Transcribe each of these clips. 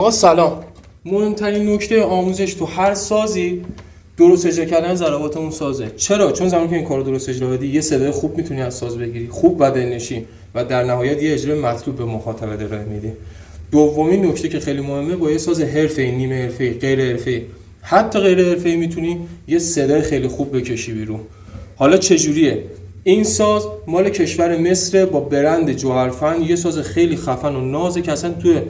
آقا سلام. مهمترین نکته آموزش تو هر سازی درست اجرا کردن ضربات اون سازه. چرا؟ چون زمانی که این کارو درست اجرا بدی یه صدای خوب میتونی از ساز بگیری، خوب و دلنشین، و در نهایت یه اجرای مطلوب به مخاطب ارائه میدی. دومین نکته که خیلی مهمه، با یه ساز حرفه‌ای، نیمه حرفه‌ای، غیر حرفه‌ای، حتی غیر حرفه‌ای میتونی یه صدای خیلی خوب بکشی بیرون. حالا چجوریه؟ این ساز مال کشور مصر، با برند جوهرفن، یه ساز خیلی خفن و نازه که اصلا توی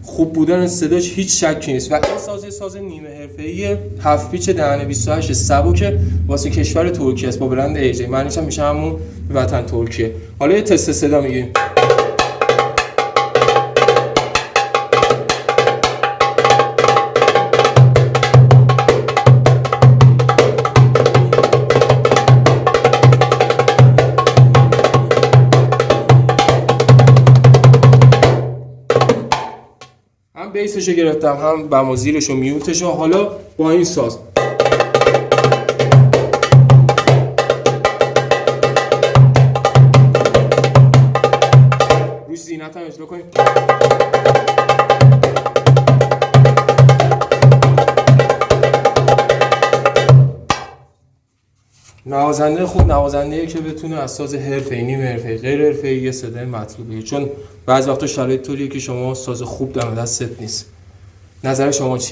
خوب بودن صداش هیچ شکی نیست. و این ساز یه ساز نیمه حرفه‌ای 7 پیچ دهن 28 سبک واسه کشور ترکیه است با برند ایجی. معنیش هم میشه همون وطن ترکیه. حالا یه تست صدا میگیم. هم بیسشو گرفتم، هم بم و زیرشو، میوتشو. حالا با این ساز روش زینت هم اجرا کنیم. نوازنده خوب نوازنده‌ایه که بتونه از ساز حرفه‌ای، نیمه حرفه‌ای، غیر حرفه‌ای یه صدای مطلوبه. چون بعضی وقتا شرایط طوریه که شما ساز خوب دم دستت نیست. نظر شما چیه؟